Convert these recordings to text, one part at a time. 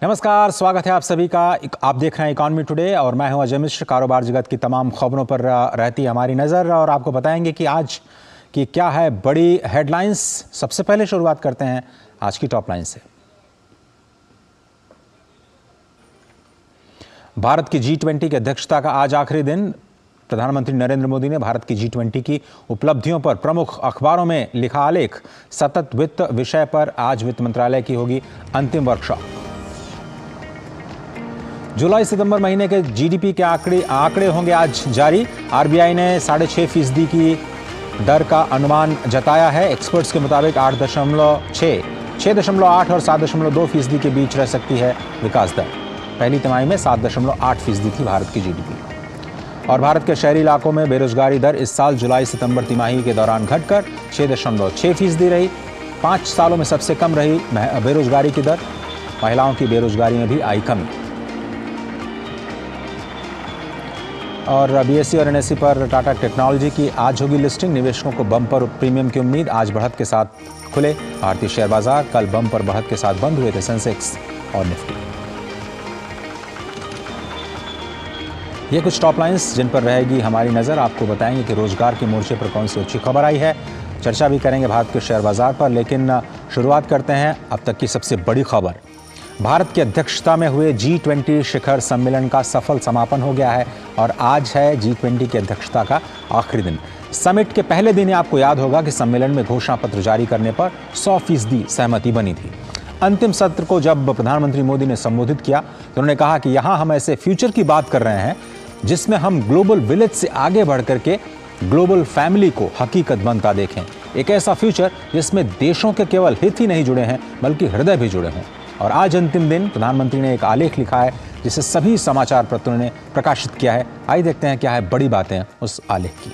नमस्कार, स्वागत है आप सभी का। आप देख रहे हैं इकॉनमी टुडे और मैं हूं अजय मिश्र। कारोबार जगत की तमाम खबरों पर रहती है हमारी नज़र और आपको बताएंगे कि आज की क्या है बड़ी हेडलाइंस। सबसे पहले शुरुआत करते हैं आज की टॉप लाइन से। भारत की G20 की अध्यक्षता का आज आखिरी दिन। प्रधानमंत्री नरेंद्र मोदी ने भारत की G20 की उपलब्धियों पर प्रमुख अखबारों में लिखा आलेख। सतत वित्त विषय पर आज वित्त मंत्रालय की होगी अंतिम वर्कशॉप। जुलाई सितंबर महीने के जीडीपी के आंकड़े होंगे आज जारी। आरबीआई ने 6.5% की दर का अनुमान जताया है। एक्सपर्ट्स के मुताबिक 8.6, 6.8 और 7.2% के बीच रह सकती है विकास दर। पहली तिमाही में 7.8% थी भारत की जीडीपी। और भारत के शहरी इलाकों में बेरोजगारी दर इस साल जुलाई सितंबर तिमाही के दौरान घटकर 6.6% रही। 5 सालों में सबसे कम रही बेरोजगारी की दर। महिलाओं की बेरोजगारी में भी आई कमी। और बीएसई और एनएसई पर टाटा टेक्नोलॉजी की आज होगी लिस्टिंग। निवेशकों को बम्पर प्रीमियम की उम्मीद। आज बढ़त के साथ खुले भारतीय शेयर बाजार। कल बम्पर बढ़त के साथ बंद हुए थे सेंसेक्स और निफ्टी। ये कुछ टॉप लाइंस जिन पर रहेगी हमारी नज़र। आपको बताएंगे कि रोजगार के मोर्चे पर कौन सी अच्छी खबर आई है। चर्चा भी करेंगे भारत के शेयर बाजार पर, लेकिन शुरुआत करते हैं अब तक की सबसे बड़ी खबर। भारत की अध्यक्षता में हुए G20 शिखर सम्मेलन का सफल समापन हो गया है और आज है G20 की अध्यक्षता का आखिरी दिन। समिट के पहले दिन आपको याद होगा कि सम्मेलन में घोषणा पत्र जारी करने पर 100% सहमति बनी थी। अंतिम सत्र को जब प्रधानमंत्री मोदी ने संबोधित किया तो उन्होंने कहा कि यहाँ हम ऐसे फ्यूचर की बात कर रहे हैं जिसमें हम ग्लोबल विलेज से आगे बढ़ करके ग्लोबल फैमिली को हकीकत बनता देखें। एक ऐसा फ्यूचर जिसमें देशों के केवल हित ही नहीं जुड़े हैं बल्कि हृदय भी जुड़े हों। और आज अंतिम दिन प्रधानमंत्री ने एक आलेख लिखा है जिसे सभी समाचार पत्रों ने प्रकाशित किया है। आइए देखते हैं क्या है बड़ी बातें उस आलेख की।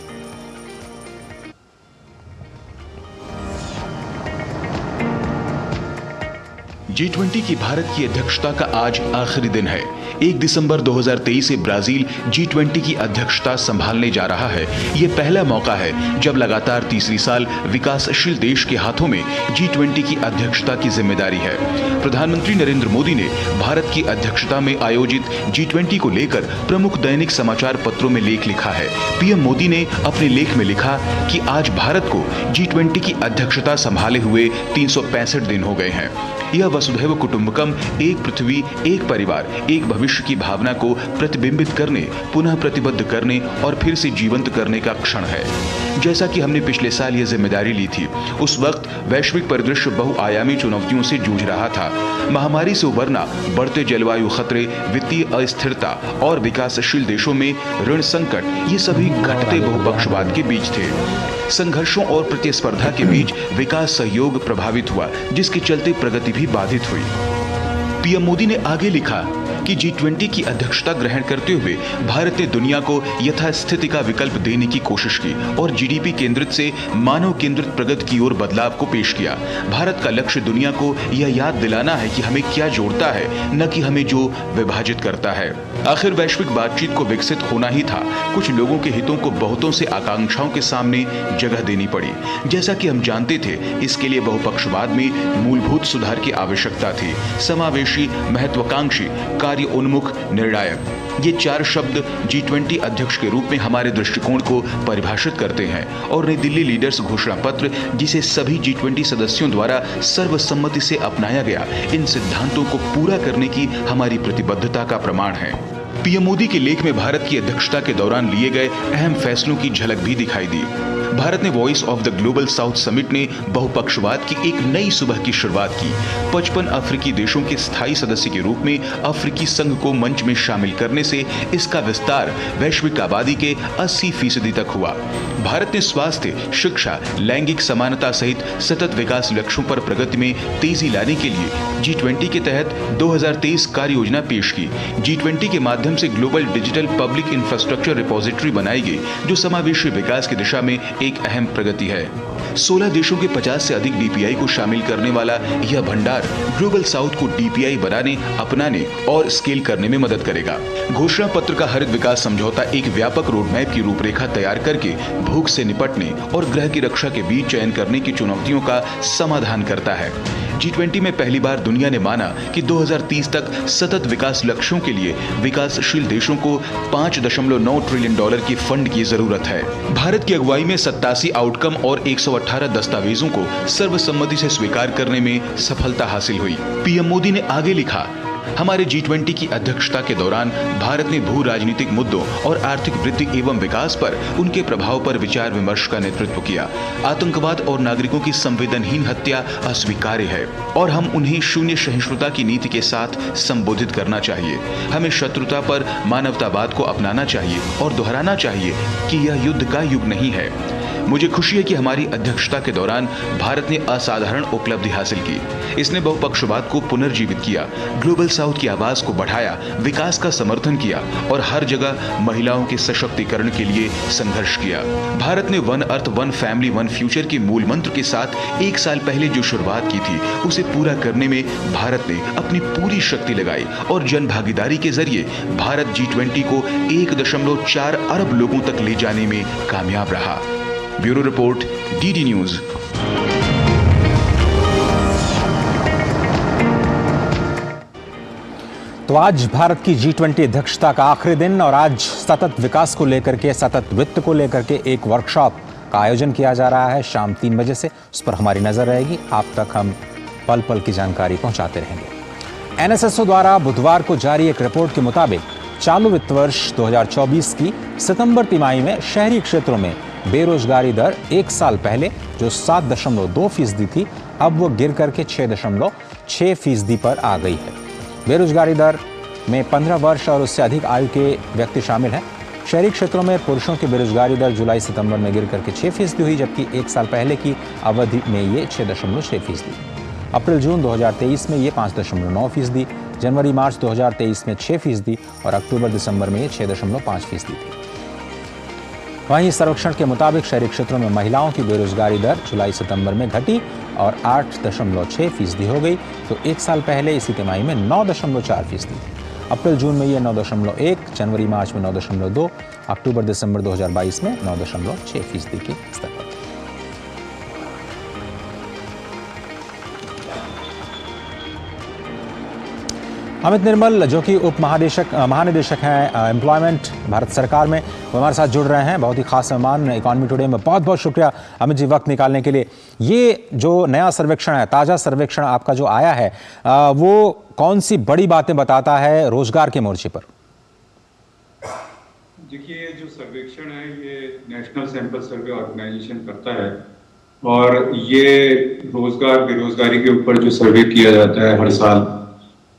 G20 की भारत की अध्यक्षता का आज आखिरी दिन है। 1 दिसंबर 2023 से ब्राजील G20 की अध्यक्षता संभालने जा रहा है। ये पहला मौका है जब लगातार तीसरी साल विकासशील देश के हाथों में G20 की अध्यक्षता की जिम्मेदारी है। प्रधानमंत्री नरेंद्र मोदी ने भारत की अध्यक्षता में आयोजित G20 को लेकर प्रमुख दैनिक समाचार पत्रों में लेख लिखा है। पीएम मोदी ने अपने लेख में लिखा कि आज भारत को G20 की अध्यक्षता संभाले हुए 365 दिन हो गए हैं। यह वसुधैव कुटुंबकम, एक पृथ्वी एक परिवार एक भविष्य की भावना को प्रतिबिंबित करने, पुनः प्रतिबद्ध करने और फिर से जीवंत करने का क्षण है। जैसा कि हमने पिछले साल यह जिम्मेदारी ली थी, उस वक्त वैश्विक परिदृश्य बहुआयामी चुनौतियों से जूझ रहा था। महामारी से उबरना, बढ़ते जलवायु खतरे, वित्तीय अस्थिरता और विकासशील देशों में ऋण संकट, ये सभी घटते बहुपक्षवाद के बीच थे। संघर्षों और प्रतिस्पर्धा के बीच विकास सहयोग प्रभावित हुआ, जिसके चलते प्रगति भी बाधित हुई। पीएम मोदी ने आगे लिखा कि G20 की अध्यक्षता ग्रहण करते हुए भारत ने दुनिया को यथास्थिति का विकल्प देने की कोशिश की और जीडीपी केंद्रित से मानव केंद्रित प्रगति की ओर बदलाव को पेश किया। भारत का लक्ष्य दुनिया को यह याद दिलाना है कि हमें क्या जोड़ता है, न कि हमें जो विभाजित करता है। आखिर वैश्विक बातचीत को विकसित होना ही था। कुछ लोगों के हितों को बहुतों से आकांक्षाओं के सामने जगह देनी पड़ी। जैसा कि हम जानते थे, इसके लिए बहुपक्षवाद में मूलभूत सुधार की आवश्यकता थी। समावेशी, महत्वाकांक्षी, कार्य उन्मुख, निर्णायक, ये 4 शब्द G20 अध्यक्ष के रूप में हमारे दृष्टिकोण को परिभाषित करते हैं। और नई दिल्ली लीडर्स घोषणा पत्र, जिसे सभी G20 सदस्यों द्वारा सर्वसम्मति से अपनाया गया, इन सिद्धांतों को पूरा करने की हमारी प्रतिबद्धता का प्रमाण है। पीएम मोदी के लेख में भारत की अध्यक्षता के दौरान लिए गए अहम फैसलों की झलक भी दिखाई दी। भारत ने voice of the global south summit ने बहुपक्षवाद की एक नई सुबह की शुरुआत की। 55 अफ्रीकी देशों के स्थायी सदस्य के रूप में अफ्रीकी संघ को मंच में शामिल करने से इसका विस्तार वैश्विक आबादी के 80% तक हुआ। भारत ने स्वास्थ्य, शिक्षा, लैंगिक समानता सहित सतत विकास लक्ष्यों पर प्रगति में तेजी लाने के लिए G20 के तहत 2023 कार्य योजना पेश की। G20 के माध्यम से global digital public infrastructure repository बनाई गई, जो समावेशी विकास की दिशा में एक अहम प्रगति है। 16 देशों के 50 से अधिक डीपीआई को शामिल करने वाला यह भंडार ग्लोबल साउथ को डीपीआई बनाने, अपनाने और स्केल करने में मदद करेगा। घोषणा पत्र का हरित विकास समझौता एक व्यापक रोडमैप की रूपरेखा तैयार करके भूख से निपटने और ग्रह की रक्षा के बीच चयन करने की चुनौतियों का समाधान करता है। G20 में पहली बार दुनिया ने माना कि 2030 तक सतत विकास लक्ष्यों के लिए विकासशील देशों को $5.9 ट्रिलियन की फंड की जरूरत है। भारत की अगुवाई में 87 आउटकम और 118 दस्तावेजों को सर्वसम्मति से स्वीकार करने में सफलता हासिल हुई। पीएम मोदी ने आगे लिखा, हमारे G20 की अध्यक्षता के दौरान भारत ने भू राजनीतिक मुद्दों और आर्थिक वृद्धि एवं विकास पर उनके प्रभाव पर विचार विमर्श का नेतृत्व किया। आतंकवाद और नागरिकों की संवेदनहीन हत्या अस्वीकार्य है और हम उन्हें शून्य सहिष्णुता की नीति के साथ संबोधित करना चाहिए। हमें शत्रुता पर मानवतावाद को अपनाना चाहिए और दोहराना चाहिए कि यह युद्ध का युग नहीं है। मुझे खुशी है कि हमारी अध्यक्षता के दौरान भारत ने असाधारण उपलब्धि हासिल की। इसने बहुपक्षवाद को पुनर्जीवित किया, ग्लोबल साउथ की आवाज को बढ़ाया, विकास का समर्थन किया और हर जगह महिलाओं के सशक्तिकरण के लिए संघर्ष किया। भारत ने one earth, one family, one future के मूल मंत्र के साथ 1 साल पहले जो शुरुआत की थी, उसे पूरा करने में भारत ने अपनी पूरी शक्ति लगाई और जन भागीदारी के जरिए भारत G20 को 1.4 अरब लोगों तक ले जाने में कामयाब रहा। Bureau report, DD news. तो आज भारत की G20 अध्यक्षता का आखिरी दिन और आज सतत विकास को लेकर के, सतत वित्त को लेकर के एक वर्कशॉप का आयोजन किया जा रहा है शाम 3 बजे से। उस पर हमारी नजर रहेगी। आप तक हम पल पल की जानकारी पहुंचाते रहेंगे। NSSO द्वारा बुधवार को जारी एक रिपोर्ट के मुताबिक चालू वित्त वर्ष 2024 की सितंबर तिमाही में शहरी क्षेत्रों में बेरोजगारी दर 1 साल पहले जो 7.2% थी, अब वो गिर करके 6.6% पर आ गई है। बेरोजगारी दर में 15 वर्ष और उससे अधिक आयु के व्यक्ति शामिल हैं। शहरी क्षेत्रों में पुरुषों की बेरोजगारी दर जुलाई-सितंबर में गिर करके 6% हुई, जबकि 1 साल पहले की अवधि में ये 6.6%। अप्रैल-जून 2023 में ये 5.9%, जनवरी-मार्च 2023 में 6% और अक्टूबर-दिसंबर में ये 6.5% थी। वहीं सर्वेक्षण के मुताबिक शहरी क्षेत्रों में महिलाओं की बेरोजगारी दर जुलाई-सितंबर में घटी और 8.6% हो गई, तो 1 साल पहले इसी तिमाही में 9.4% थी। अप्रैल-जून में ये 9.1, जनवरी-मार्च में 9.2, अक्टूबर-दिसंबर 2022 में 9.6% के स्तर पर। अमित निर्मल, जो कि उप महानिदेशक हैं एम्प्लॉयमेंट भारत सरकार में, वो हमारे साथ जुड़ रहे हैं। बहुत ही खास मेहमान इकोनॉमी टुडे में। बहुत बहुत शुक्रिया अमित जी वक्त निकालने के लिए। ये जो नया सर्वेक्षण है, ताज़ा सर्वेक्षण आपका जो आया है, वो कौन सी बड़ी बातें बताता है रोजगार के मोर्चे पर? देखिए, जो सर्वेक्षण है ये नेशनल सैंपल सर्वे ऑर्गेनाइजेशन करता है और ये रोजगार बेरोजगारी के ऊपर जो सर्वे किया जाता है हर साल,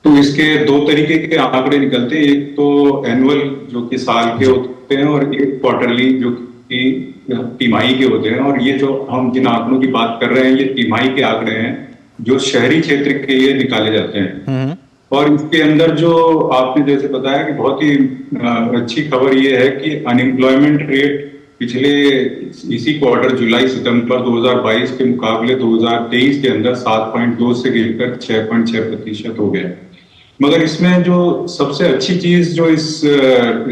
तो इसके 2 तरीके के आंकड़े निकलते हैं। एक तो एनुअल जो कि साल के होते हैं और एक क्वार्टरली जो कि तिमाही के होते हैं। और ये जो हम जिन आंकड़ों की बात कर रहे हैं ये तिमाही के आंकड़े हैं जो शहरी क्षेत्र के लिए निकाले जाते हैं। और इसके अंदर जो आपने जैसे बताया कि बहुत ही अच्छी खबर ये है कि अनएम्प्लॉयमेंट रेट पिछले इसी क्वार्टर जुलाई-सितंबर 2022 के मुकाबले 2023 के अंदर 7.2 से गिरकर 6.6% हो गया। मगर इसमें जो सबसे अच्छी चीज जो इस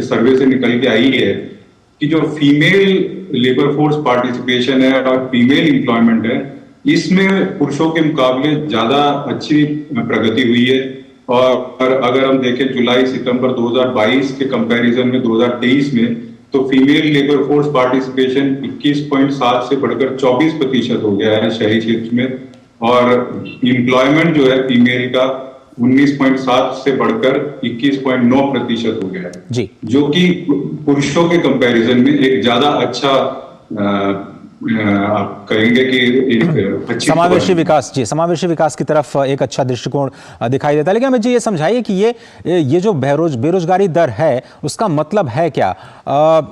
सर्वे से निकल के आई है कि जो फीमेल लेबर फोर्स पार्टिसिपेशन है और फीमेल एम्प्लॉयमेंट है, इसमें पुरुषों के मुकाबले ज्यादा अच्छी प्रगति हुई है। और अगर हम देखें जुलाई-सितंबर 2022 के कंपैरिजन में 2023 में, तो फीमेल लेबर फोर्स पार्टिसिपेशन 21.7 से बढ़कर 24% हो गया है शहरी क्षेत्र में। और एम्प्लॉयमेंट जो है फीमेल का 19.7 से बढ़कर 21.9% हो गया है जी, जो कि पुरुषों के कंपैरिजन में एक ज्यादा अच्छा आप कहेंगे कि अच्छी समावेशी विकास जी, समावेशी विकास की तरफ एक अच्छा दृष्टिकोण दिखाई देता है। लेकिन अमित जी ये समझाइए कि ये जो बेरोजगारी दर है उसका मतलब है क्या?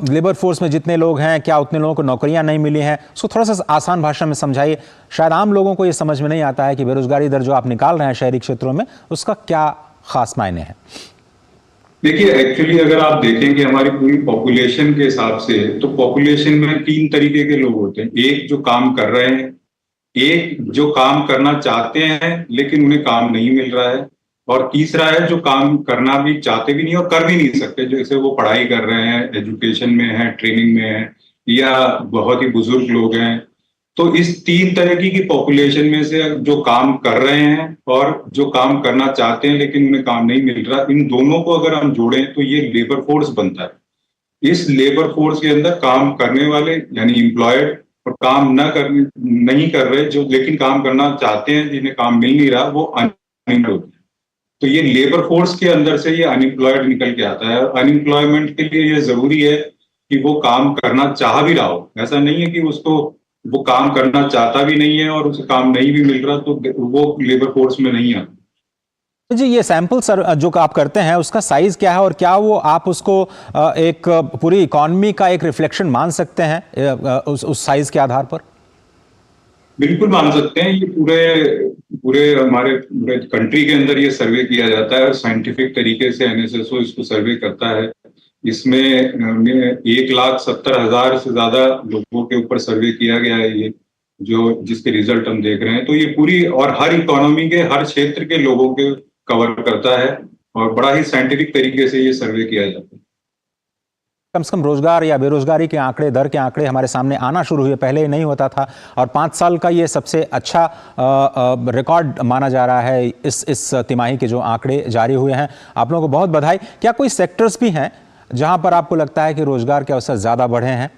लेबर फोर्स में जितने लोग हैं, क्या उतने लोगों को नौकरियां नहीं मिली हैं? उसको थोड़ा सा आसान भाषा में समझाइए। शायद आम लोगों को ये समझ में नहीं आता है कि बेरोजगारी दर जो आप निकाल रहे हैं शहरी क्षेत्रों में, उसका क्या खास मायने हैं। देखिए, एक्चुअली अगर आप देखें कि हमारी पूरी पॉपुलेशन के हिसाब से, तो पॉपुलेशन में 3 तरीके के लोग होते हैं। एक जो काम कर रहे हैं, एक जो काम करना चाहते हैं लेकिन उन्हें काम नहीं मिल रहा है, और तीसरा है जो काम करना भी चाहते भी नहीं और कर भी नहीं सकते, जैसे वो पढ़ाई कर रहे हैं, एजुकेशन में है, ट्रेनिंग में है, या बहुत ही बुजुर्ग लोग हैं। तो इस 3 तरह की पॉपुलेशन में से जो काम कर रहे हैं और जो काम करना चाहते हैं लेकिन उन्हें काम नहीं मिल रहा, इन दोनों को अगर हम जोड़ें तो ये लेबर फोर्स बनता है। इस लेबर फोर्स के अंदर काम करने वाले यानी एम्प्लॉयड, और काम नहीं कर रहे जो लेकिन काम करना चाहते हैं, जिन्हें काम मिल नहीं रहा, वो अनएम्प्लॉयड होते हैं। तो ये लेबर फोर्स के अंदर से ये अनएम्प्लॉयड निकल के आता है। अनएम्प्लॉयमेंट के लिए ये जरूरी है कि वो काम करना चाह भी रहा हो। ऐसा नहीं है कि उसको वो काम करना चाहता भी नहीं है और उसे काम नहीं भी मिल रहा तो वो लेबर फोर्स में नहीं आता। जी, ये सैंपल सर जो आप करते हैं उसका साइज क्या है, और क्या वो आप उसको एक पूरी इकॉनमी का एक रिफ्लेक्शन मान सकते हैं उस साइज के आधार पर? बिल्कुल मान सकते हैं। ये पूरे हमारे पूरे कंट्री के अंदर ये सर्वे किया जाता है और साइंटिफिक तरीके से एनएसएसओ इसको सर्वे करता है। इसमें 1,70,000 से ज्यादा लोगों के ऊपर सर्वे किया गया है, ये जिसके रिजल्ट हम देख रहे हैं। तो ये पूरी और हर इकोनॉमी के हर क्षेत्र के लोगों के कवर करता है और बड़ा ही साइंटिफिक तरीके से ये सर्वे किया जाता है। कम से कम रोजगार या बेरोजगारी के आंकड़े, दर के आंकड़े हमारे सामने आना शुरू हुए, पहले नहीं होता था, और 5 साल का ये सबसे अच्छा रिकॉर्ड माना जा रहा है इस तिमाही के जो आंकड़े जारी हुए हैं। आप लोगों को बहुत बधाई। क्या कोई सेक्टर्स भी हैं जहां पर आपको लगता है कि रोजगार के अवसर ज़्यादा बढ़े हैं,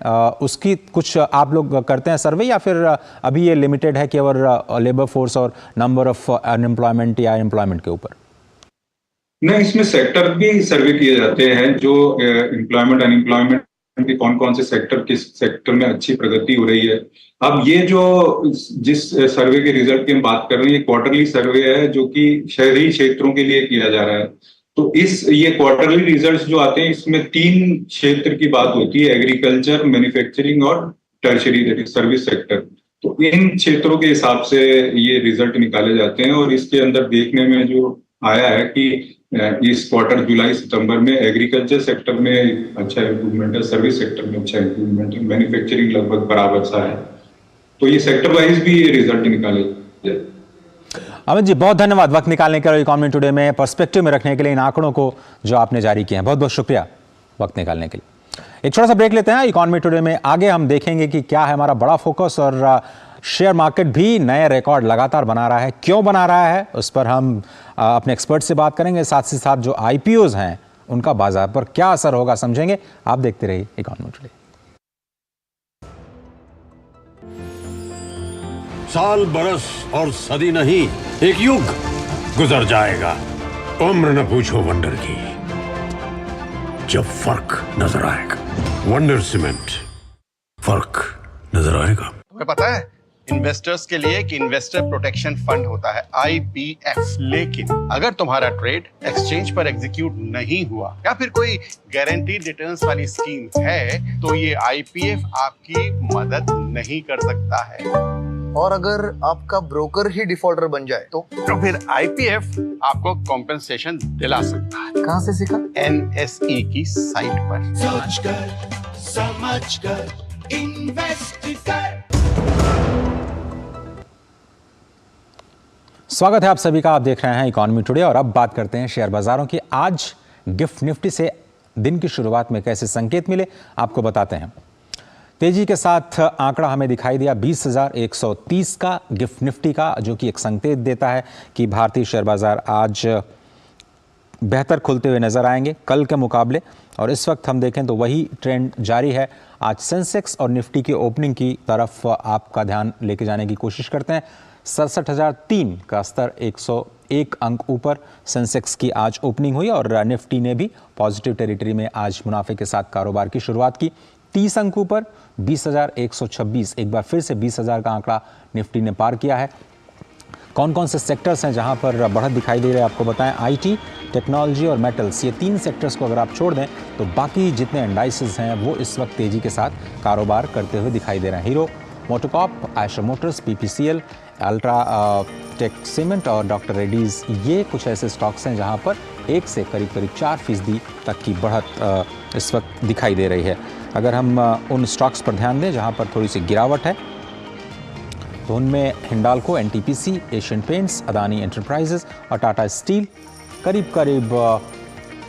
उसकी कुछ आप लोग करते हैं सर्वे, या फिर अभी ये लिमिटेड है केवल लेबर फोर्स और नंबर ऑफ अनएम्प्लॉयमेंट या एम्प्लॉयमेंट के ऊपर? नहीं, इसमें सेक्टर भी सर्वे किए जाते हैं, जो एम्प्लॉयमेंट अनएम्प्लॉयमेंट के कौन कौन से सेक्टर, किस सेक्टर में अच्छी प्रगति हो रही है। अब ये जो जिस सर्वे के रिजल्ट की हम बात कर रहे हैं, ये क्वार्टरली सर्वे है जो कि शहरी क्षेत्रों के लिए किया जा रहा है। तो ये क्वार्टरली रिजल्ट्स जो आते हैं, इसमें 3 क्षेत्र की बात होती है: एग्रीकल्चर, मैन्युफैक्चरिंग और टर्शरी सर्विस सेक्टर। तो इन क्षेत्रों के हिसाब से ये रिजल्ट निकाले जाते हैं, और इसके अंदर देखने में जो आया है कि इस क्वार्टर जुलाई सितंबर में एग्रीकल्चर सेक्टर में अच्छा इम्प्रूवमेंट है, सर्विस सेक्टर में अच्छा इम्प्रूवमेंट है, मैन्युफैक्चरिंग लगभग बराबर सा है। तो ये सेक्टर वाइज भी ये रिजल्ट निकाले जाए। अमित जी, बहुत धन्यवाद वक्त निकालने के लिए, इकोनॉमी टुडे में पर्सपेक्टिव में रखने के लिए इन आंकड़ों को जो आपने जारी किए हैं। बहुत बहुत शुक्रिया वक्त निकालने के लिए। एक छोटा सा ब्रेक लेते हैं। इकोनॉमी टुडे में आगे हम देखेंगे कि क्या है हमारा बड़ा फोकस, और शेयर मार्केट भी नए रिकॉर्ड लगातार बना रहा है। क्यों बना रहा है, उस पर हम अपने एक्सपर्ट से बात करेंगे। साथ ही साथ जो आईपीओज हैं उनका बाजार पर क्या असर होगा, समझेंगे। आप देखते रहिए इकोनॉमी टुडे। साल, बरस और सदी नहीं, एक युग गुजर जाएगा। उम्र न पूछो वंडर की, जब फर्क नजर आएगा। वंडर सीमेंट, फर्क नजर आएगा। तुम्हें पता है इन्वेस्टर्स के लिए कि इन्वेस्टर प्रोटेक्शन फंड होता है IPF, लेकिन अगर तुम्हारा ट्रेड एक्सचेंज पर एग्जीक्यूट नहीं हुआ या फिर कोई गारंटीड रिटर्न्स वाली स्कीम है, तो ये IPF आपकी मदद नहीं कर सकता है। और अगर आपका ब्रोकर ही डिफॉल्टर बन जाए तो फिर IPF आपको कॉम्पेंसेशन दिला सकता है। कहां से सीखा? NSE की साइट पर। सोच कर, समझ कर, इन्वेस्ट कर। स्वागत है आप सभी का। आप देख रहे हैं इकोनॉमी टुडे, और अब बात करते हैं शेयर बाजारों की। आज गिफ्ट निफ्टी से दिन की शुरुआत में कैसे संकेत मिले आपको बताते हैं। तेजी के साथ आंकड़ा हमें दिखाई दिया 20,130 का गिफ्ट निफ्टी का, जो कि एक संकेत देता है कि भारतीय शेयर बाजार आज बेहतर खुलते हुए नजर आएंगे कल के मुकाबले। और इस वक्त हम देखें तो वही ट्रेंड जारी है। आज सेंसेक्स और निफ्टी की ओपनिंग की तरफ आपका ध्यान लेके जाने की कोशिश करते हैं। 67,003 का स्तर, 101 अंक ऊपर सेंसेक्स की आज ओपनिंग हुई, और निफ्टी ने भी पॉजिटिव टेरिटरी में आज मुनाफे के साथ कारोबार की शुरुआत की। 30 अंक ऊपर 20,126, एक बार फिर से 20,000 का आंकड़ा निफ्टी ने पार किया है। कौन कौन से सेक्टर्स हैं जहां पर बढ़त दिखाई दे रही है आपको बताएं। IT, टेक्नोलॉजी और मेटल्स, ये 3 सेक्टर्स को अगर आप छोड़ दें तो बाकी जितने इंडाइसेस हैं वो इस वक्त तेजी के साथ कारोबार करते हुए दिखाई दे रहे हैं। हीरो मोटोकॉप, आयशर मोटर्स, PPCL, अल्ट्रा टेक सीमेंट और डॉक्टर रेड्डीज, ये कुछ ऐसे स्टॉक्स हैं जहां पर 1 से करीब 4% तक की बढ़त इस वक्त दिखाई दे रही है। अगर हम उन स्टॉक्स पर ध्यान दें जहां पर थोड़ी सी गिरावट है, तो उनमें Hindalco, NTPC, Asian paints, Adani enterprises और टाटा स्टील करीब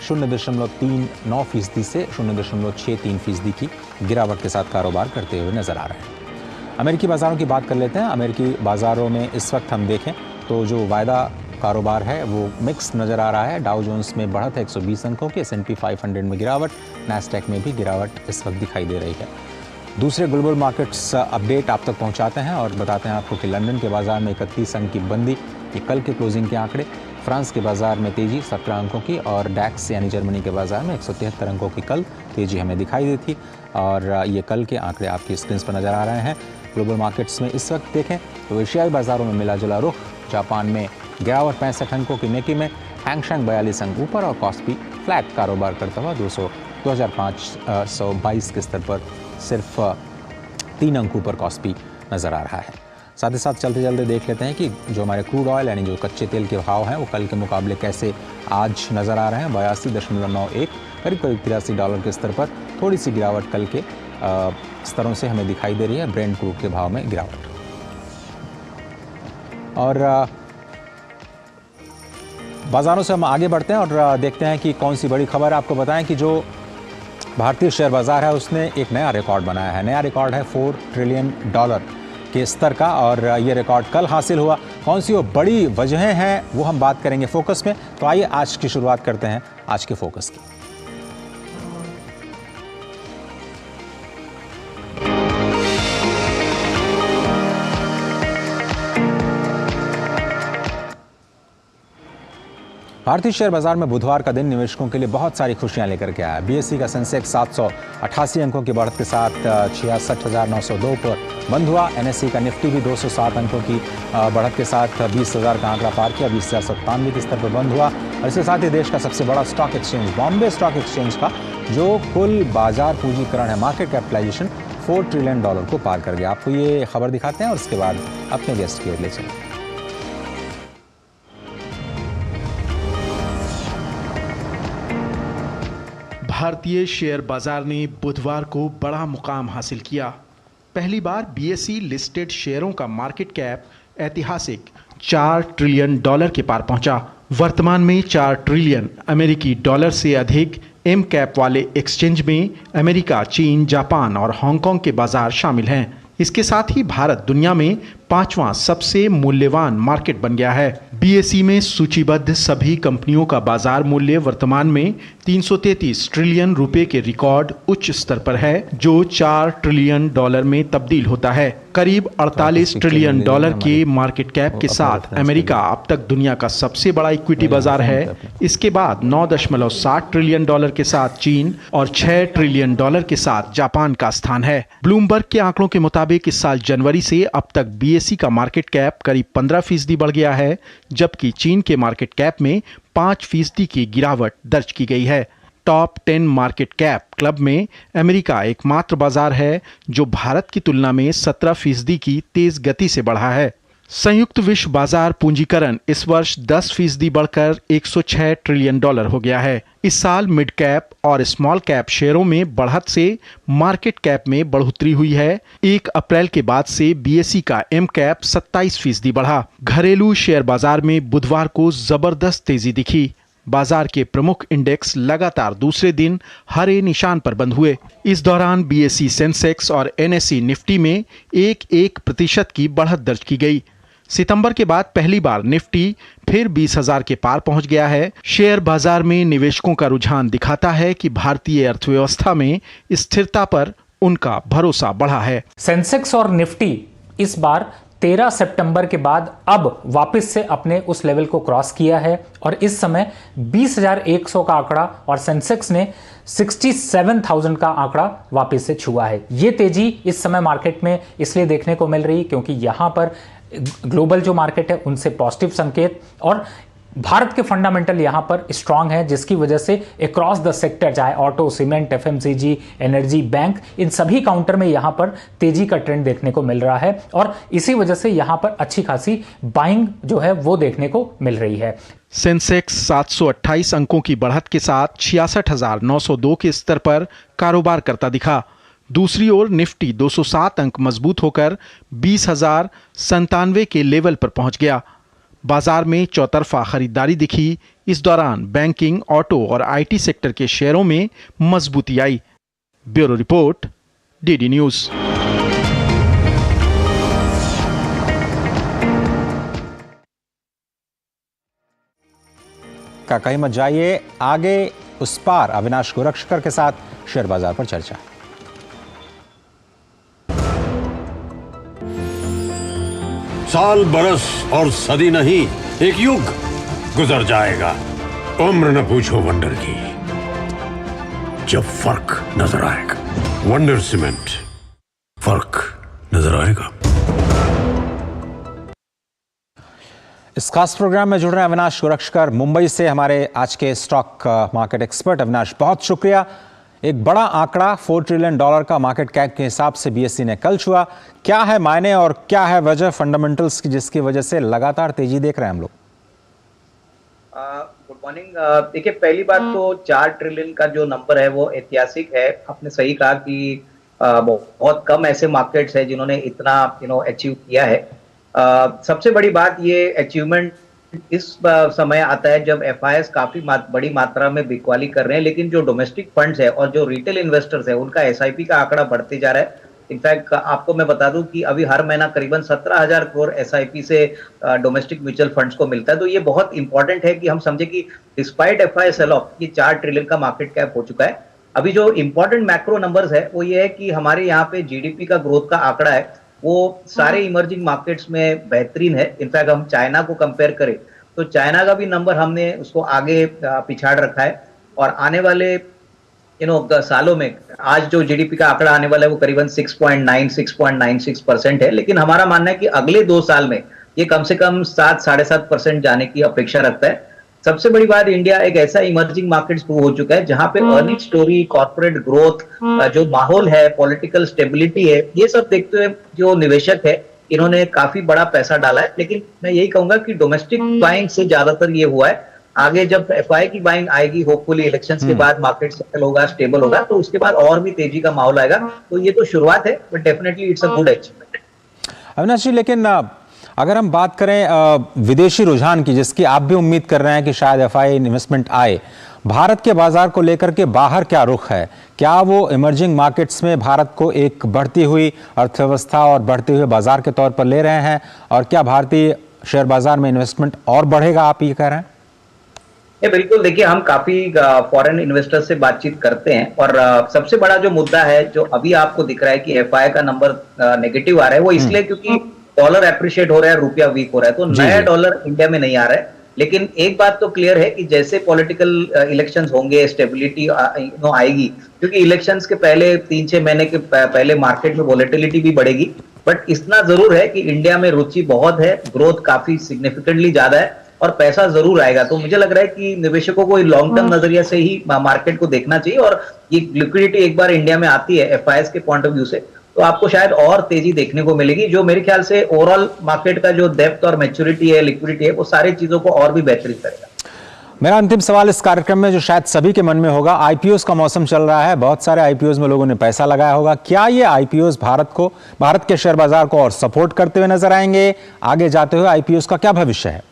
0.39% से 0.63% की गिरावट के साथ कारोबार करते हुए नजर आ रहे हैं। अमेरिकी बाज़ारों की बात कर लेते हैं। अमेरिकी बाज़ारों में इस वक्त हम देखें तो जो वायदा कारोबार है वो मिक्स नज़र आ रहा है। डाउ जोन्स में बढ़त है 120 अंकों की, S&P 500 में गिरावट, नैस्डैक में भी गिरावट इस वक्त दिखाई दे रही है। दूसरे ग्लोबल मार्केट्स अपडेट आप तक पहुंचाते हैं और बताते हैं आपको कि लंदन के बाज़ार में 31 अंक की मंदी, ये कल के क्लोजिंग के आंकड़े। फ्रांस के बाज़ार में तेज़ी 17 अंकों की और डैक्स यानी जर्मनी के बाज़ार में 173 अंकों की कल तेज़ी हमें दिखाई दी थी और ये कल के आंकड़े आपकी स्क्रीन पर नज़र आ रहे हैं। ग्लोबल मार्केट्स में इस वक्त देखें तो एशियाई बाज़ारों में मिला जुला रुख। जापान में गिरावट 65 अंकों की, निकी में हैंगसेंग 42 अंक ऊपर और कॉस्पी फ्लैट कारोबार करता हुआ 2522 के स्तर पर सिर्फ 3 अंक ऊपर कॉस्पी नज़र आ रहा है। साथ ही साथ चलते चलते देख लेते हैं कि जो हमारे क्रूड ऑयल यानी जो कच्चे तेल के भाव हैं वो कल के मुकाबले कैसे आज नज़र आ रहे हैं। 82.91 करीब $83 के स्तर पर थोड़ी सी गिरावट कल के स्तरों से हमें दिखाई दे रही है। ब्रेंट क्रूड के भाव में गिरावट। और बाज़ारों से हम आगे बढ़ते हैं और देखते हैं कि कौन सी बड़ी खबर। आपको बताएं कि जो भारतीय शेयर बाज़ार है उसने एक नया रिकॉर्ड बनाया है। नया रिकॉर्ड है $4 ट्रिलियन के स्तर का और ये रिकॉर्ड कल हासिल हुआ। कौन सी वो बड़ी वजहें हैं वो हम बात करेंगे फोकस में। तो आइए आज की शुरुआत करते हैं आज के फोकस की। भारतीय शेयर बाजार में बुधवार का दिन निवेशकों के लिए बहुत सारी खुशियां लेकर के आया। बीएसई का सेंसेक्स 788 अंकों की बढ़त के साथ 66,902 पर बंद हुआ। एनएसई का निफ्टी भी 207 अंकों की बढ़त के साथ 20,000 का आंकड़ा पार किया, 20,097 के स्तर पर बंद हुआ। और इसके साथ ही देश का सबसे बड़ा stock exchange Bombay stock exchange का जो कुल बाजार पूंजीकरण है, मार्केट कैपिटलाइजेशन, $4 ट्रिलियन को पार कर गया। आपको ये खबर दिखाते हैं और उसके बाद अपने गेस्ट की ओर ले चलें। भारतीय शेयर बाजार ने बुधवार को बड़ा मुकाम हासिल किया। पहली बार बीएसई लिस्टेड शेयरों का मार्केट कैप ऐतिहासिक $4 ट्रिलियन के पार पहुंचा। वर्तमान में 4 ट्रिलियन अमेरिकी डॉलर से अधिक एम कैप वाले एक्सचेंज में अमेरिका, चीन, जापान और हांगकांग के बाजार शामिल हैं। इसके साथ ही भारत दुनिया में 5वां सबसे मूल्यवान मार्केट बन गया है। बीएसई में सूचीबद्ध सभी कंपनियों का बाजार मूल्य वर्तमान में $333 ट्रिलियन के रिकॉर्ड उच्च स्तर पर है, जो $4 ट्रिलियन में तब्दील होता है। करीब $48 ट्रिलियन के मार्केट कैप के साथ अमेरिका अब तक दुनिया का सबसे बड़ा इक्विटी बाजार है। इसके बाद 9.60 ट्रिलियन के साथ चीन और $6 ट्रिलियन के साथ जापान का स्थान है। ब्लूमबर्ग के आंकड़ों के मुताबिक इस साल जनवरी से अब तक बीएसई का मार्केट कैप करीब 15% बढ़ गया है, जबकि चीन के मार्केट कैप में 5% की गिरावट दर्ज की गई है। टॉप 10 मार्केट कैप क्लब में अमेरिका एकमात्र बाजार है जो भारत की तुलना में 17% की तेज गति से बढ़ा है। संयुक्त विश्व बाजार पूंजीकरण इस वर्ष 10% बढ़कर $106 ट्रिलियन हो गया है। इस साल मिड कैप और स्मॉल कैप शेयरों में बढ़त से मार्केट कैप में बढ़ोतरी हुई है। 1 अप्रैल के बाद से बीएसई का एम कैप 27% बढ़ा। घरेलू शेयर बाजार में बुधवार को जबरदस्त तेजी दिखी। बाजार के प्रमुख इंडेक्स लगातार दूसरे दिन हरे निशान पर बंद हुए। इस दौरान बीएसई सेंसेक्स और एनएसई निफ्टी में 1% की बढ़त दर्ज की गई। सितंबर के बाद पहली बार निफ्टी फिर 20,000 के पार पहुंच गया है। शेयर बाजार में निवेशकों का रुझान दिखाता है कि भारतीय अर्थव्यवस्था में स्थिरता पर उनका भरोसा बढ़ा है। सेंसेक्स और निफ्टी इस बार 13 सितंबर के बाद अब वापस से अपने उस लेवल को क्रॉस किया है और इस समय 20,100 का आंकड़ा और सेंसेक्स ने 67,000 का आंकड़ा वापस से छुआ है। ये तेजी इस समय मार्केट में इसलिए देखने को मिल रही क्योंकि यहां पर ग्लोबल जो मार्केट है उनसे पॉजिटिव संकेत और भारत के फंडामेंटल यहां पर स्ट्रांग है, जिसकी वजह से अक्रॉस द सेक्टर, चाहे auto, cement, FMCG, energy, bank, इन सभी काउंटर में यहां पर तेजी का ट्रेंड देखने को मिल रहा है और इसी वजह से यहां पर अच्छी खासी बाइंग जो है वो देखने को मिल रही है। सेंसेक्स 728 अंकों की बढ़त के साथ 66,902 के स्तर पर कारोबार करता दिखा। दूसरी ओर निफ्टी 207 अंक मजबूत होकर 20,097 के लेवल पर पहुंच गया। बाजार में चौतरफा खरीदारी दिखी। इस दौरान बैंकिंग, ऑटो और आईटी सेक्टर के शेयरों में मजबूती आई। Bureau report, DD news. कहीं मत जाइए, आगे उस पार अविनाश गोरक्षकर के साथ शेयर बाजार पर चर्चा। साल, बरस और सदी नहीं, एक युग गुजर जाएगा। उम्र न पूछो वंडर की, जब फर्क नजर आएगा। वंडर सीमेंट, फर्क नजर आएगा। इस खास प्रोग्राम में जुड़ रहे हैं अविनाश गोरक्षकर मुंबई से, हमारे आज के स्टॉक मार्केट एक्सपर्ट। अविनाश, बहुत शुक्रिया। एक बड़ा आंकड़ा $4 ट्रिलियन का मार्केट कैप के हिसाब से बीएसई ने कल छुआ। क्या है मायने और क्या है वजह फंडामेंटल्स की जिसकी वजह से लगातार तेजी देख रहे हैं हम लोग? Good morning. देखिए, पहली बात तो 4 ट्रिलियन का जो नंबर है वो ऐतिहासिक है। आपने सही कहा कि बहुत कम ऐसे मार्केट्स हैं जिन्होंने इतना अचीव किया है। सबसे बड़ी बात, ये अचीवमेंट इस समय आता है जब एफआईएस काफी बड़ी मात्रा में बिकवाली कर रहे हैं, लेकिन जो डोमेस्टिक फंड्स है और जो रिटेल इन्वेस्टर्स है उनका एसआईपी का आंकड़ा बढ़ते जा रहा है। इनफैक्ट आपको मैं बता दूं कि अभी हर महीना करीबन 17,000 करोड़ एसआईपी से डोमेस्टिक म्यूचुअल फंड्स को मिलता है। तो ये बहुत इंपॉर्टेंट है कि हम समझे कि डिस्पाइट एफआईएस सेल ऑफ, ये 4 ट्रिलियन का मार्केट कैप हो चुका है। अभी जो इंपॉर्टेंट मैक्रो नंबर्स है वो ये है कि हमारे यहाँ पे जीडीपी का ग्रोथ का आंकड़ा है वो सारे इमर्जिंग मार्केट्स में बेहतरीन है। इनफैक्ट हम चाइना को कंपेयर करें तो चाइना का भी नंबर हमने उसको आगे पिछाड़ रखा है और आने वाले सालों में आज जो जीडीपी का आंकड़ा आने वाला है वो करीबन 6.96% है, लेकिन हमारा मानना है कि अगले 2 साल में ये कम से कम 7-7.5% जाने की अपेक्षा रखता है। सबसे बड़ी बात, इंडिया एक ऐसा इमर्जिंग मार्केट हो चुका है जहां पे अर्निंग स्टोरी, कॉर्पोरेट ग्रोथ, जो माहौल है, पॉलिटिकल स्टेबिलिटी है, ये सब देखते हुए जो निवेशक है इन्होंने काफी बड़ा पैसा डाला है। लेकिन मैं यही कहूंगा कि डोमेस्टिक बाइंग से ज्यादातर ये हुआ है। आगे जब एफआई की बाइंग आएगी, होपफुली इलेक्शंस के बाद मार्केट सेटल होगा, स्टेबल होगा, तो उसके बाद और भी तेजी का माहौल आएगा। तो ये तो शुरुआत है, but definitely it's a good achievement. Avinash ji, लेकिन अगर हम बात करें विदेशी रुझान की, जिसकी आप भी उम्मीद कर रहे हैं कि शायद एफआई इन्वेस्टमेंट आए, भारत के बाजार को लेकर के बाहर क्या रुख है? क्या वो इमर्जिंग मार्केट्स में भारत को एक बढ़ती हुई अर्थव्यवस्था और बढ़ते हुए बाजार के तौर पर ले रहे हैं? और क्या भारतीय शेयर बाजार में इन्वेस्टमेंट और बढ़ेगा, आप ये कह रहे हैं? बिल्कुल। देखिए, हम काफी फॉरेन इन्वेस्टर्स से बातचीत करते हैं और सबसे बड़ा जो मुद्दा है जो अभी आपको दिख रहा है कि एफआई का नंबर नेगेटिव आ रहा है, वो इसलिए क्योंकि डॉलर एप्रिशिएट हो रहा है, रुपया वीक हो रहा है, तो नया डॉलर इंडिया में नहीं आ रहा है। लेकिन एक बात तो क्लियर है कि जैसे पॉलिटिकल इलेक्शंस होंगे, स्टेबिलिटी आएगी, क्योंकि इलेक्शंस के पहले 3-6 महीने के पहले मार्केट में वॉलेटिलिटी भी बढ़ेगी। बट इतना जरूर है कि इंडिया में रुचि बहुत है, ग्रोथ काफी सिग्निफिकेंटली ज्यादा है और पैसा जरूर आएगा। तो मुझे लग रहा है कि निवेशकों को लॉन्ग टर्म नजरिया से ही मार्केट को देखना चाहिए और ये लिक्विडिटी एक बार इंडिया में आती है एफआईएस के पॉइंट ऑफ व्यू से, तो आपको शायद और तेजी देखने को मिलेगी, जो मेरे ख्याल से ओवरऑल मार्केट का जो डेप्थ और मैच्योरिटी है, लिक्विडिटी है, वो सारी चीजों को और भी बेहतरीन करेगा। मेरा अंतिम सवाल इस कार्यक्रम में जो शायद सभी के मन में होगा, आईपीओस का मौसम चल रहा है, बहुत सारे आईपीओस में लोगों ने पैसा लगाया होगा। क्या ये आईपीओस भारत के शेयर बाजार को और सपोर्ट करते हुए नजर आएंगे? आगे जाते हुए आईपीओस का क्या भविष्य है?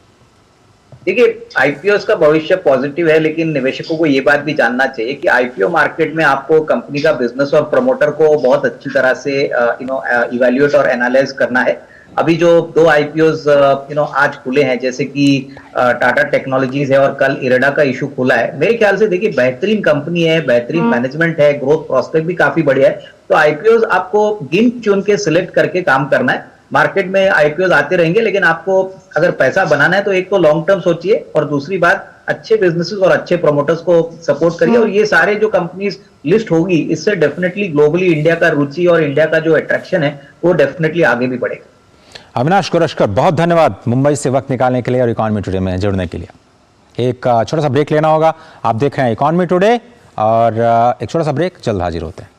देखिए, आईपीओस का भविष्य पॉजिटिव है, लेकिन निवेशकों को ये बात भी जानना चाहिए कि आईपीओ मार्केट में आपको कंपनी का बिजनेस और प्रमोटर को बहुत अच्छी तरह से इवैल्यूएट और एनालाइज करना है। अभी जो 2 आईपीओस आज खुले हैं, जैसे कि टाटा टेक्नोलॉजीज है और कल इरेडा का इशू खुला है, मेरे ख्याल से देखिए बेहतरीन कंपनी है, बेहतरीन मैनेजमेंट है, ग्रोथ प्रोस्पेक्ट भी काफी बढ़िया है। तो आईपीओस आपको गिन चुन के सिलेक्ट करके काम करना है। मार्केट में आईपीओ आते रहेंगे, लेकिन आपको अगर पैसा बनाना है तो एक तो लॉन्ग टर्म सोचिए और दूसरी बात अच्छे बिजनेसेस और अच्छे प्रमोटर्स को सपोर्ट करिए। और ये सारे जो कंपनीज लिस्ट होगी, इससे डेफिनेटली ग्लोबली इंडिया का रुचि और इंडिया का जो अट्रैक्शन है वो डेफिनेटली आगे भी बढ़ेगा। अविनाश गोरक्षकर, बहुत धन्यवाद मुंबई से वक्त निकालने के लिए और इकोनॉमी टुडे में जुड़ने के लिए। एक छोटा सा ब्रेक लेना होगा। आप देख रहे हैं इकॉनमी टुडे और एक छोटा सा ब्रेक, जल्द हाजिर होते हैं।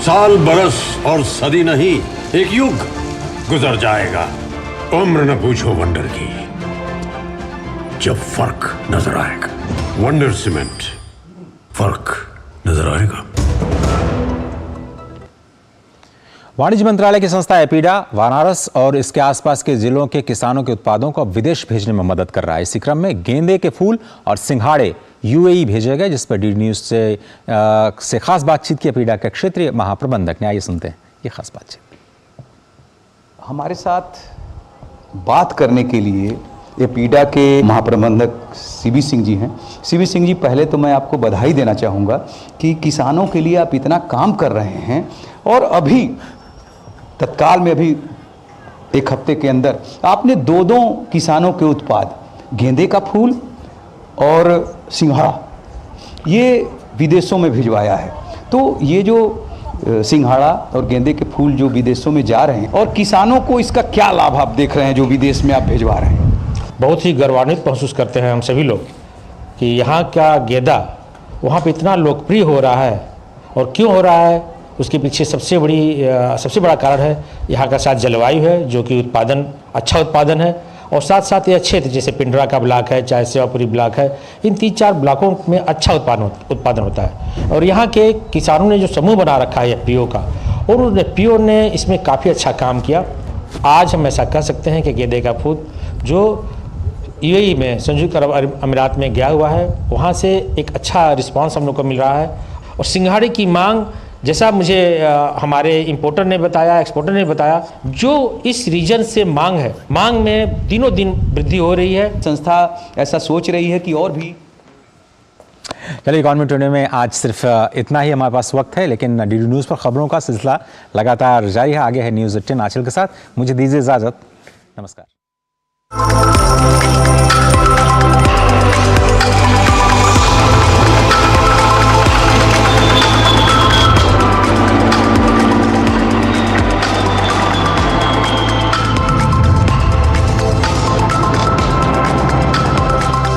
साल बरस और सदी नहीं, एक युग गुजर जाएगा। उम्र न पूछो वंडर की, जब फर्क नजर आएगा। वंडर सीमेंट, फर्क नजर आएगा। वाणिज्य मंत्रालय की संस्था एपीडा वाराणसी और इसके आसपास के जिलों के किसानों के उत्पादों को विदेश भेजने में मदद कर रहा है। इसी क्रम में गेंदे के फूल और सिंघाड़े यूएई भेजे गए, जिस पर डी न्यूज से खास बातचीत की एपीडा के क्षेत्रीय महाप्रबंधक ने। आइए सुनते हैं ये खास बातचीत। हमारे साथ बात करने के लिए एपीडा के महाप्रबंधक सीबी सिंह जी हैं। सीबी सिंह जी, पहले तो मैं आपको बधाई देना चाहूँगा कि किसानों के लिए आप इतना काम कर रहे हैं और अभी तत्काल में अभी एक हफ्ते के अंदर आपने दो किसानों के उत्पाद, गेंदे का फूल और सिंघाड़ा, ये विदेशों में भिजवाया है। तो ये जो सिंघाड़ा और गेंदे के फूल जो विदेशों में जा रहे हैं, और किसानों को इसका क्या लाभ आप देख रहे हैं जो विदेश में आप भिजवा रहे हैं? बहुत ही गौरवान्वित महसूस करते हैं हम सभी लोग कि यहाँ का गेंदा वहाँ पे इतना लोकप्रिय हो रहा है। और क्यों हो रहा है, उसके पीछे सबसे बड़ा कारण है यहाँ का साथ जलवायु है, जो कि अच्छा उत्पादन है। और साथ साथ ये क्षेत्र जैसे पिंडरा का ब्लॉक है, चाहे सेवापुरी ब्लॉक है, इन 3-4 ब्लॉकों में अच्छा उत्पादन होता है। और यहाँ के किसानों ने जो समूह बना रखा है एफपीओ का, और उन एफपीओ ने इसमें काफ़ी अच्छा काम किया। आज हम ऐसा कह सकते हैं कि गेंदे का फूल जो यूएई में, संयुक्त अरब अमीरात में गया हुआ है, वहाँ से एक अच्छा रिस्पांस हम लोग को मिल रहा है। और सिंघाड़े की मांग, जैसा मुझे हमारे इंपोर्टर ने बताया, एक्सपोर्टर ने बताया, जो इस रीजन से मांग है, मांग में दिनों दिन वृद्धि हो रही है। संस्था ऐसा सोच रही है कि और भी। चलिए, इकॉनमी टुडे में आज सिर्फ इतना ही हमारे पास वक्त है, लेकिन डीडी न्यूज़ पर खबरों का सिलसिला लगातार जारी है। आगे है न्यूज़ 18 आंचल के साथ। मुझे दीजिए इजाज़त, नमस्कार।